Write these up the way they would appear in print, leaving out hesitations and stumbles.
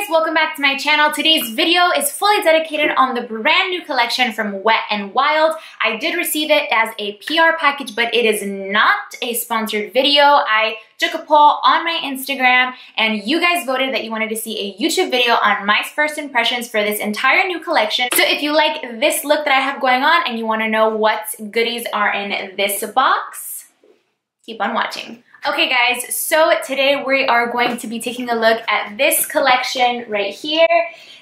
guys, welcome back to my channel. Today's video is fully dedicated on the brand new collection from Wet n Wild. I did receive it as a PR package, but it is not a sponsored video. I took a poll on my Instagram and you guys voted that you wanted to see a YouTube video on my first impressions for this entire new collection. So if you like this look that I have going on and you want to know what goodies are in this box, keep on watching. Okay guys, so today we are going to be taking a look at this collection right here.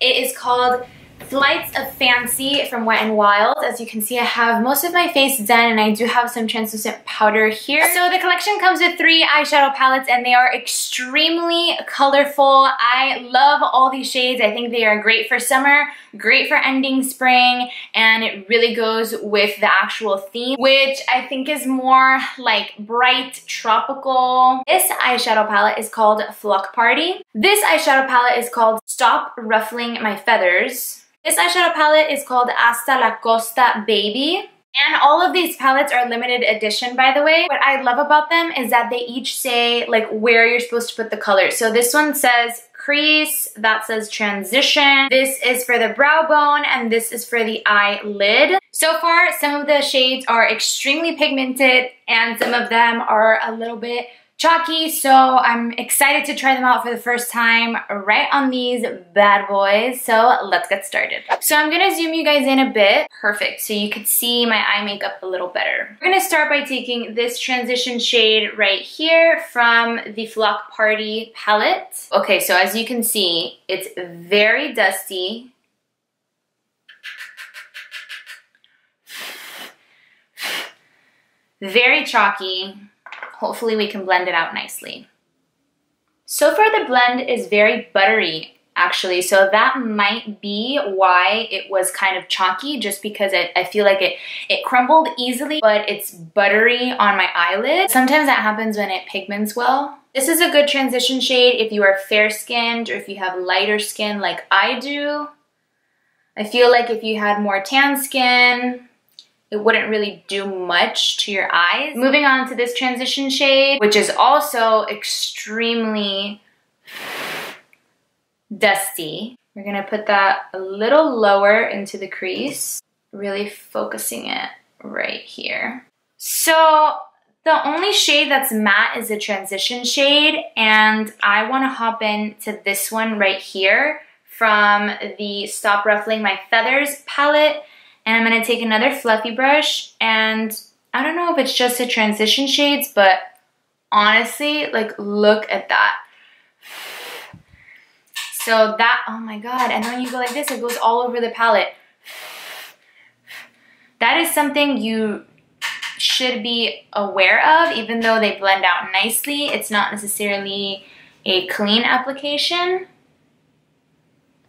It is called Flights of Fancy from Wet n Wild. As you can see, I have most of my face done and I do have some translucent powder here. So the collection comes with 3 eyeshadow palettes and they are extremely colorful. I love all these shades. I think they are great for summer, great for ending spring, and it really goes with the actual theme, which I think is more like bright tropical. This eyeshadow palette is called Flock Party. This eyeshadow palette is called Stop Ruffling My Feathers. This eyeshadow palette is called Hasta la Costa Baby. And all of these palettes are limited edition, by the way. What I love about them is that they each say like where you're supposed to put the color. So this one says crease, that says transition. This is for the brow bone and this is for the eyelid. So far, some of the shades are extremely pigmented and some of them are a little bit chalky, so I'm excited to try them out for the first time right on these bad boys. So let's get started. So I'm gonna zoom you guys in a bit. Perfect, so you could see my eye makeup a little better. We're gonna start by taking this transition shade right here from the Flock Party palette. Okay, so as you can see, it's very dusty. Very chalky. Hopefully we can blend it out nicely. So far the blend is very buttery actually, so that might be why it was kind of chalky, just because I feel like it crumbled easily, but it's buttery on my eyelid. Sometimes that happens when it pigments well. This is a good transition shade if you are fair-skinned or if you have lighter skin like I do. I feel like if you had more tan skin, it wouldn't really do much to your eyes. Moving on to this transition shade, which is also extremely dusty. We're gonna put that a little lower into the crease, really focusing it right here. So the only shade that's matte is the transition shade, and I wanna hop into this one right here from the Stop Ruffling My Feathers palette. And I'm going to take another fluffy brush, and I don't know if it's just the transition shades, but honestly, like, look at that. So that, oh my god, and when you go like this, it goes all over the palette. That is something you should be aware of, even though they blend out nicely. It's not necessarily a clean application.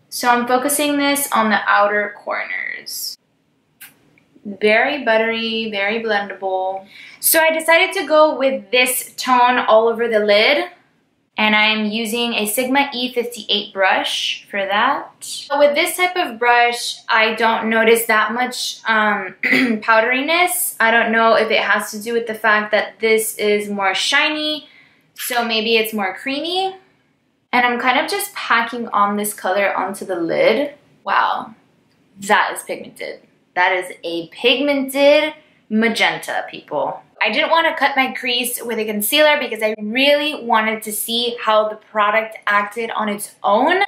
So I'm focusing this on the outer corners. Very buttery, very blendable. So I decided to go with this tone all over the lid, and I'm using a Sigma E58 brush for that. With this type of brush, I don't notice that much powderiness. I don't know if it has to do with the fact that this is more shiny, so maybe it's more creamy. And I'm kind of just packing on this color onto the lid. Wow, that is pigmented. That is a pigmented magenta, people. I didn't want to cut my crease with a concealer because I really wanted to see how the product acted on its own.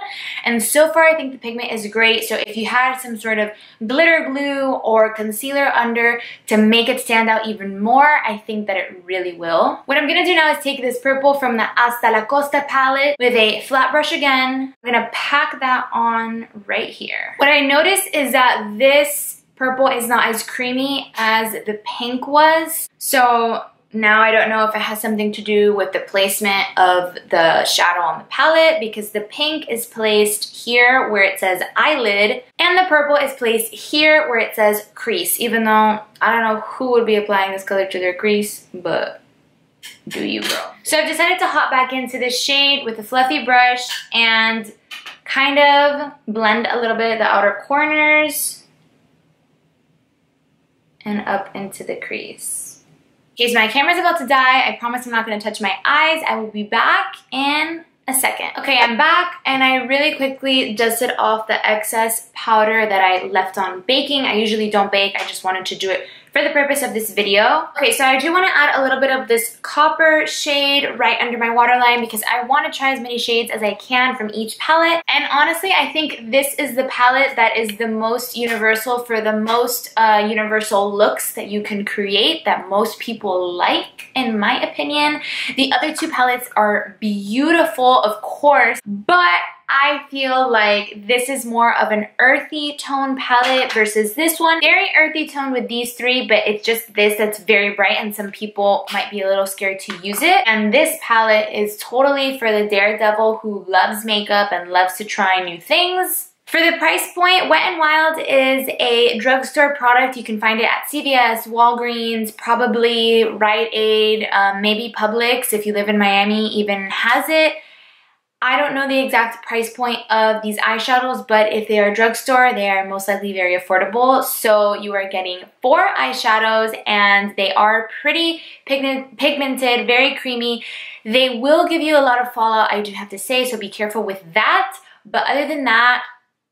And so far, I think the pigment is great. So if you had some sort of glitter glue or concealer under to make it stand out even more, I think that it really will. What I'm going to do now is take this purple from the Hasta la Costa palette with a flat brush again. I'm going to pack that on right here. What I noticed is that this purple is not as creamy as the pink was. So now I don't know if it has something to do with the placement of the shadow on the palette, because the pink is placed here where it says eyelid and the purple is placed here where it says crease, even though I don't know who would be applying this color to their crease, but do you, girl. So I've decided to hop back into this shade with a fluffy brush and kind of blend a little bit of the outer corners and up into the crease. Okay, so my camera's about to die. I promise I'm not gonna touch my eyes. I will be back in a second. Okay, I'm back and I really quickly dusted off the excess powder that I left on baking. I usually don't bake, I just wanted to do it for the purpose of this video. Okay, so I do want to add a little bit of this copper shade right under my waterline because I want to try as many shades as I can from each palette. And honestly, I think this is the palette that is the most universal for the most universal looks that you can create, that most people like, in my opinion. The other two palettes are beautiful, of course, but I feel like this is more of an earthy tone palette versus this one. Very earthy tone with these three, but it's just this that's very bright and some people might be a little scared to use it. And this palette is totally for the daredevil who loves makeup and loves to try new things. For the price point, Wet n Wild is a drugstore product. You can find it at CVS, Walgreens, probably Rite Aid, maybe Publix if you live in Miami even has it. I don't know the exact price point of these eyeshadows, but if they are drugstore, they are most likely very affordable. So you are getting 4 eyeshadows and they are pretty pigmented, very creamy. They will give you a lot of fallout, I do have to say, so be careful with that. But other than that,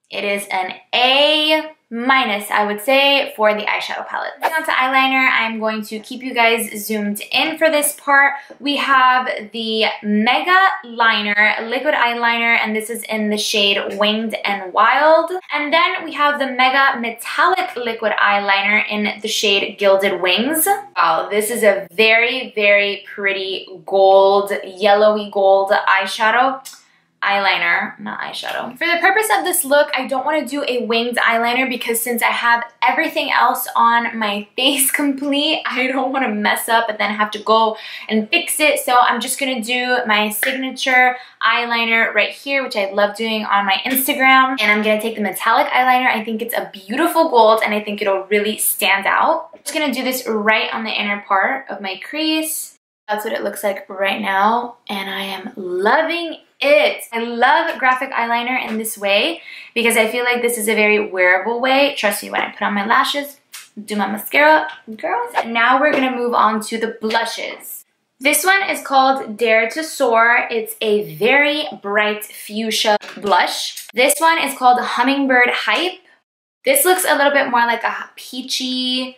it is an A-, I would say, for the eyeshadow palette. Moving on to eyeliner, I'm going to keep you guys zoomed in for this part. We have the Mega Liner, liquid eyeliner, and this is in the shade Winged and Wild. And then we have the Mega Metallic liquid eyeliner in the shade Gilded Wings. Wow, this is a very, very pretty gold, yellowy gold eyeshadow. Eyeliner, not eyeshadow. For the purpose of this look, I don't want to do a winged eyeliner because since I have everything else on my face complete, I don't want to mess up and then have to go and fix it. So I'm just going to do my signature eyeliner right here, which I love doing on my Instagram. And I'm going to take the metallic eyeliner. I think it's a beautiful gold and I think it'll really stand out. I'm just going to do this right on the inner part of my crease. That's what it looks like right now, and I am loving it. I love graphic eyeliner in this way because I feel like this is a very wearable way. Trust me, when I put on my lashes, do my mascara, girls. Now we're gonna move on to the blushes. This one is called Dare to Soar. It's a very bright fuchsia blush. This one is called Hummingbird Hype. This looks a little bit more like a peachy,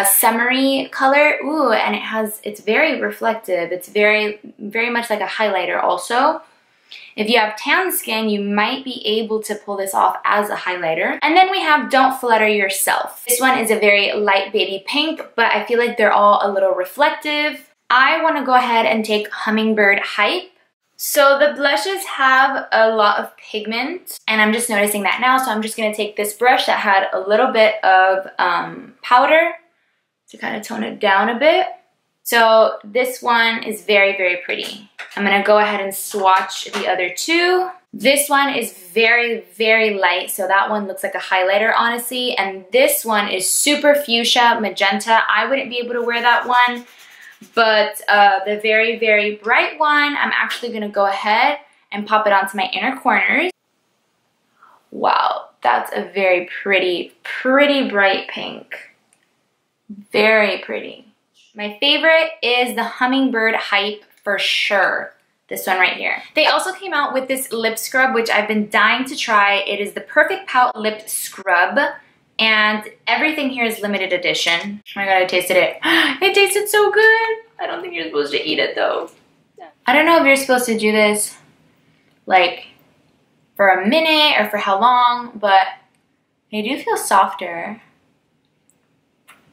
summery color. Ooh, and it's very reflective. It's very much like a highlighter also. If you have tan skin, you might be able to pull this off as a highlighter. And then we have Don't Flutter Yourself. This one is a very light baby pink, but I feel like they're all a little reflective. I want to go ahead and take Hummingbird Hype. So the blushes have a lot of pigment, and I'm just noticing that now, so I'm just going to take this brush that had a little bit of powder to kind of tone it down a bit. So this one is very, very pretty. I'm gonna go ahead and swatch the other two. This one is very, very light, so that one looks like a highlighter, honestly. And this one is super fuchsia, magenta. I wouldn't be able to wear that one, but the very, very bright one, I'm actually gonna go ahead and pop it onto my inner corners. Wow, that's a very pretty, pretty bright pink. Very pretty. My favorite is the Hummingbird Hype for sure. This one right here. They also came out with this lip scrub, which I've been dying to try. It is the Perfect Pout Lip Scrub, and everything here is limited edition. Oh my god, I tasted it. It tasted so good. I don't think you're supposed to eat it though. I don't know if you're supposed to do this like for a minute or for how long, but they do feel softer.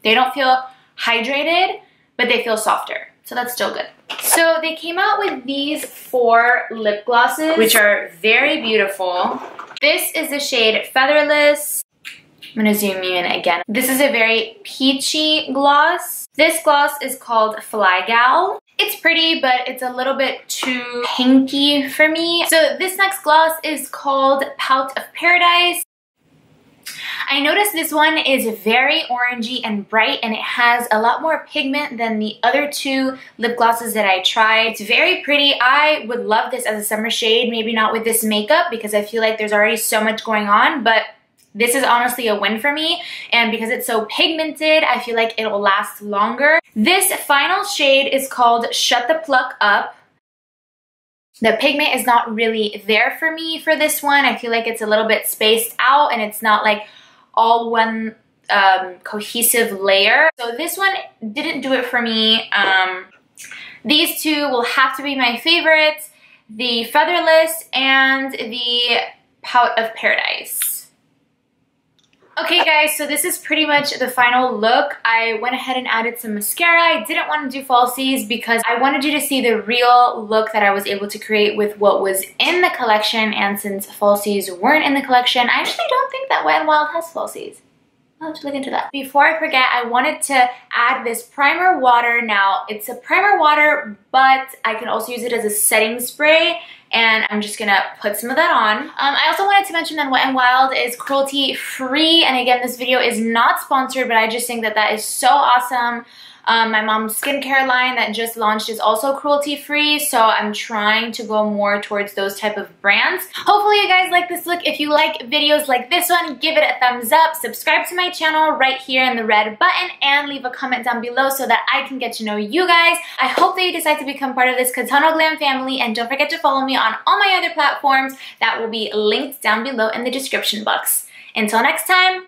They don't feel hydrated, but they feel softer. So that's still good. So they came out with these 4 lip glosses, which are very beautiful. This is the shade Featherless. I'm gonna zoom you in again. This is a very peachy gloss. This gloss is called Fly Gal. It's pretty, but it's a little bit too pinky for me. So this next gloss is called Pout of Paradise. I noticed this one is very orangey and bright, and it has a lot more pigment than the other 2 lip glosses that I tried. It's very pretty. I would love this as a summer shade, maybe not with this makeup because I feel like there's already so much going on, but this is honestly a win for me, and because it's so pigmented, I feel like it'll last longer. This final shade is called Shut the Pluck Up. The pigment is not really there for me for this one. I feel like it's a little bit spaced out and it's not like all one cohesive layer. So this one didn't do it for me. These two will have to be my favorites, the Featherless and the Pout of Paradise. Okay guys, so this is pretty much the final look. I went ahead and added some mascara. I didn't want to do falsies because I wanted you to see the real look that I was able to create with what was in the collection, and since falsies weren't in the collection, I actually don't think that Wet n Wild has falsies. I'll have to look into that. Before I forget, I wanted to add this primer water. Now, it's a primer water, but I can also use it as a setting spray, and I'm just gonna put some of that on. I also wanted to mention that Wet n Wild is cruelty-free, and again, this video is not sponsored, but I just think that that is so awesome. My mom's skincare line that just launched is also cruelty-free, so I'm trying to go more towards those type of brands. Hopefully you guys like this look. If you like videos like this one, give it a thumbs up, subscribe to my channel right here in the red button, and leave a comment down below so that I can get to know you guys. I hope that you decide to become part of this CATANO GLAM family, and don't forget to follow me on all my other platforms that will be linked down below in the description box. Until next time,